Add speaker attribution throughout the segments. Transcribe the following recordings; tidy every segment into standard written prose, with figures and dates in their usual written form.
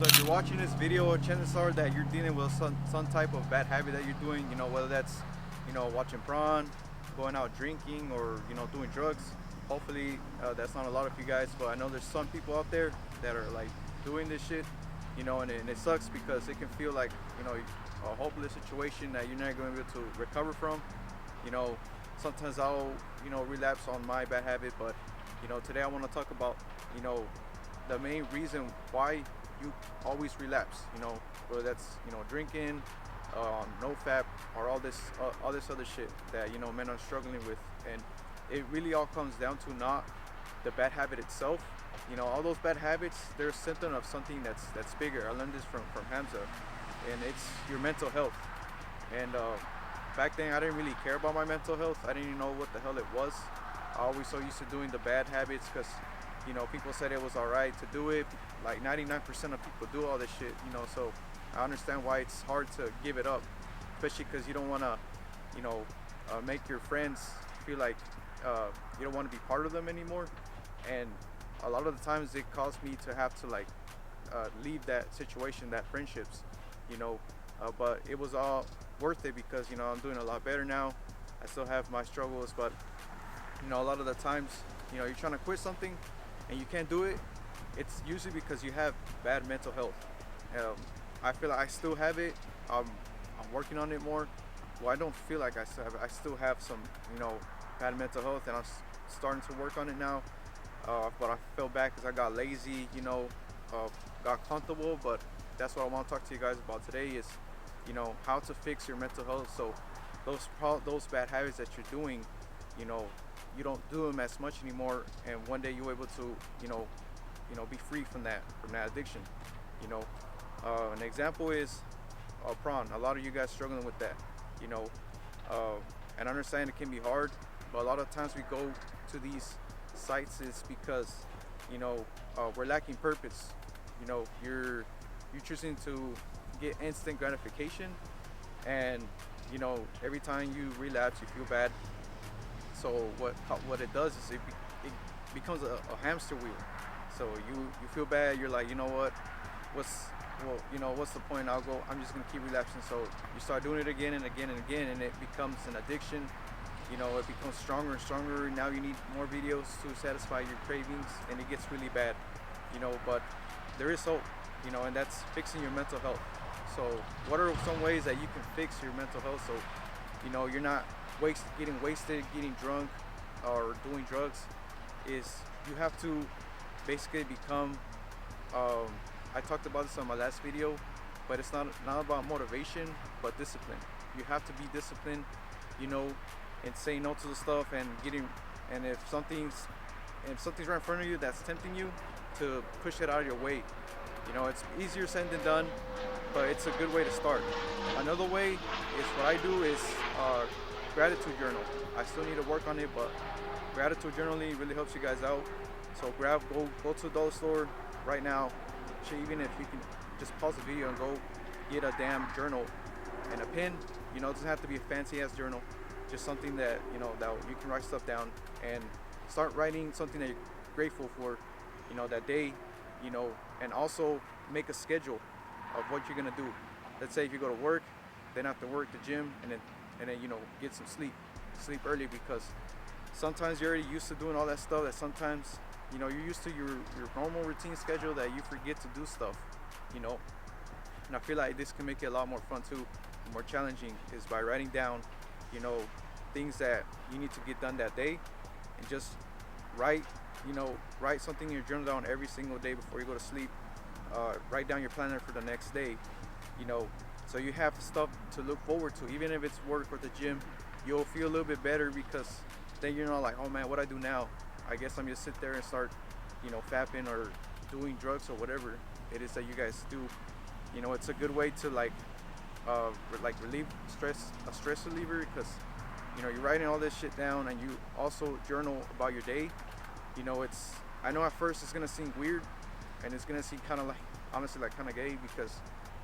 Speaker 1: So if you're watching this video, chances are that you're dealing with some type of bad habit that you're doing, whether that's, watching prawn, going out drinking, or, doing drugs. Hopefully that's not a lot of you guys, but I know there's some people out there that are like doing this shit, and it sucks because it can feel like, a hopeless situation that you're not going to be able to recover from. You know, Sometimes I'll, relapse on my bad habit, but, today I want to talk about, you know, the main reason why you always relapse. Whether that's drinking, no fap, or all this other shit that men are struggling with, and it really all comes down to not the bad habit itself. All those bad habits, they're a symptom of something that's bigger. I learned this from Hamza, and it's your mental health. And back then, I didn't really care about my mental health. I didn't even know what the hell it was. I always so used to doing the bad habits because people said it was alright to do it. Like 99% of people do all this shit, so I understand why it's hard to give it up, especially because you don't want to, make your friends feel like you don't want to be part of them anymore. And a lot of the times it caused me to have to like leave that situation, that friendships, you know, but it was all worth it because I'm doing a lot better now. I still have my struggles, but a lot of the times, you're trying to quit something and you can't do it. It's usually because you have bad mental health. Um, I feel like I still have it. I'm working on it more. Well, I don't feel like I still have it. I still have some, bad mental health, and I'm starting to work on it now. But I fell back because I got lazy, uh, got comfortable. But that's what I want to talk to you guys about today is, how to fix your mental health. So those bad habits that you're doing, you know, you don't do them as much anymore, and one day you're able to, be free from that addiction. You know, an example is prawn. A lot of you guys struggling with that. You know, uh, and I understand it can be hard, but a lot of times we go to these sites is because we're lacking purpose. You're choosing to get instant gratification, and every time you relapse, you feel bad. So what it does is it becomes a hamster wheel. So you feel bad. You're like, what's what's the point? I'm just gonna keep relapsing. So you start doing it again and again and again, and it becomes an addiction. It becomes stronger and stronger. Now you need more videos to satisfy your cravings, and it gets really bad. But there is hope. And that's fixing your mental health. So what are some ways that you can fix your mental health so you're not getting wasted, getting drunk, or doing drugs? Is you have to basically become. Um, I talked about this on my last video, but it's not about motivation, but discipline. You have to be disciplined, you know, and say no to the stuff and getting. And if something's right in front of you that's tempting you, to push it out of your way. It's easier said than done, but it's a good way to start. Another way is what I do is gratitude journal. I still need to work on it, but gratitude journaling really helps you guys out. So go to the dollar store right now. Even if you can just pause the video and go get a damn journal and a pen. It doesn't have to be a fancy ass journal. Just something that that you can write stuff down and start writing something that you're grateful for. That day. And also make a schedule of what you're gonna do. Let's say if you go to work, then after work the gym, and then get some sleep, sleep early because sometimes you're already used to doing all that stuff that sometimes you're used to your normal routine schedule that you forget to do stuff. You know, and I feel like this can make it a lot more fun too, more challenging is by writing down, you know, things that you need to get done that day, and just write, write something in your journal down every single day before you go to sleep. Write down your planner for the next day, you know, so you have stuff to look forward to, even if it's work or the gym. You'll feel a little bit better because then you're not like, oh man, what I do now? I guess I'm gonna sit there and start, fapping or doing drugs or whatever it is that you guys do. It's a good way to relieve stress, a stress reliever, because you're writing all this shit down and you also journal about your day. It's, I know at first it's gonna seem weird and it's gonna seem kind of like, honestly, like kind of gay, because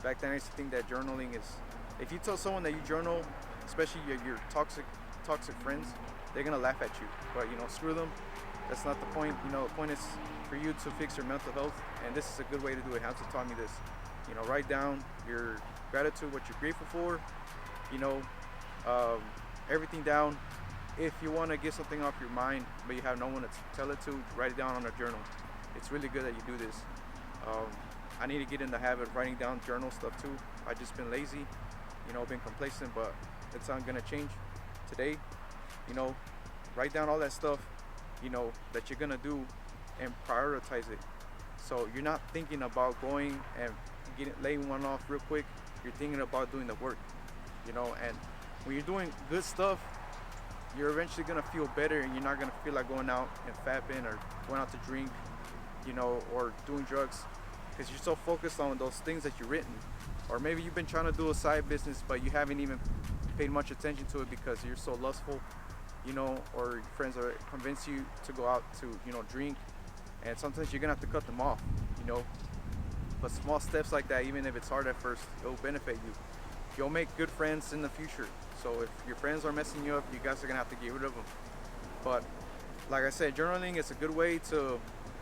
Speaker 1: back then I used to think that journaling is, if you tell someone that you journal, especially your toxic friends, they're gonna laugh at you. But screw them. That's not the point. You know, the point is for you to fix your mental health, and this is a good way to do it. Hamza taught me this. You know, write down your gratitude, what you're grateful for. You know, um, everything down. If you want to get something off your mind, but you have no one to tell it to, write it down on a journal. It's really good that you do this. Um, I need to get in the habit of writing down journal stuff too. I've just been lazy, you know, been complacent, but it's not gonna change today. You know, write down all that stuff, you know, that you're gonna do and prioritize it. So you're not thinking about going and laying one off real quick. You're thinking about doing the work, you know, and when you're doing good stuff, you're eventually gonna feel better and you're not gonna feel like going out and fapping or going out to drink, you know, or doing drugs because you're so focused on those things that you've written. Or maybe you've been trying to do a side business but you haven't even paid much attention to it because you're so lustful, you know, or your friends are convince you to go out to, you know, drink, and sometimes you're gonna have to cut them off, you know. But small steps like that, even if it's hard at first, it'll benefit you. You'll make good friends in the future. So if your friends are messing you up, you guys are gonna have to get rid of them. But like I said, journaling is a good way to,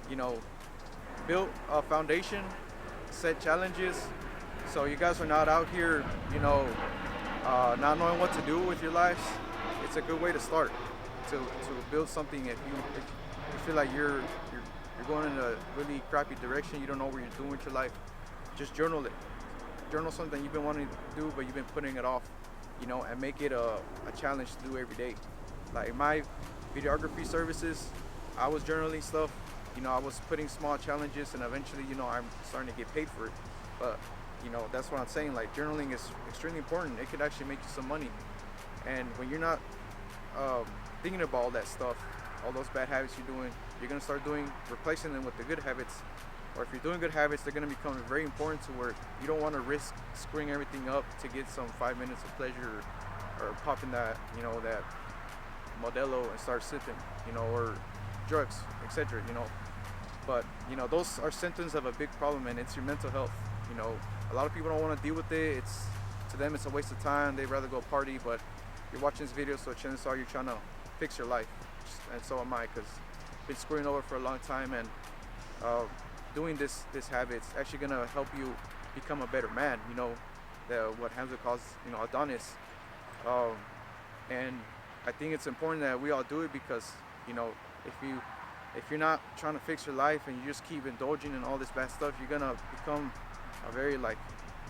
Speaker 1: you know, build a foundation, set challenges, so you guys are not out here, you know, not knowing what to do with your lives. It's a good way to start to build something. If you feel like you're going in a really crappy direction, you don't know what you're doing with your life, just journal it. Journal something you've been wanting to do, but you've been putting it off, you know, and make it a challenge to do every day. Like my videography services, I was journaling stuff, you know, I was putting small challenges, and eventually, you know, I'm starting to get paid for it. But, you know, that's what I'm saying. Like, journaling is extremely important. It could actually make you some money. And when you're not thinking about all that stuff, all those bad habits you're doing, you're gonna start replacing them with the good habits. Or if you're doing good habits, they're gonna become very important to where you don't want to risk screwing everything up to get some 5 minutes of pleasure, or popping that, you know, that Modelo and start sipping, you know, or drugs, etc. You know, but you know, those are symptoms of a big problem, and it's your mental health. You know, a lot of people don't want to deal with it. It's to them, it's a waste of time. They'd rather go party. But you're watching this video, so chances are you're trying to fix your life, and so am I, because I've been screwing over for a long time, and doing this habit's actually gonna help you become a better man. You know, what Hamza calls, you know, Adonis. And I think it's important that we all do it because, you know, if you're not trying to fix your life and you just keep indulging in all this bad stuff, you're gonna become a very, like,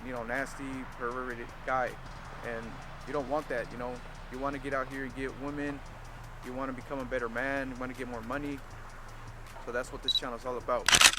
Speaker 1: you know, nasty, perverted guy, and you don't want that. You know, you want to get out here and get women. You want to become a better man. You want to get more money. So that's what this channel is all about.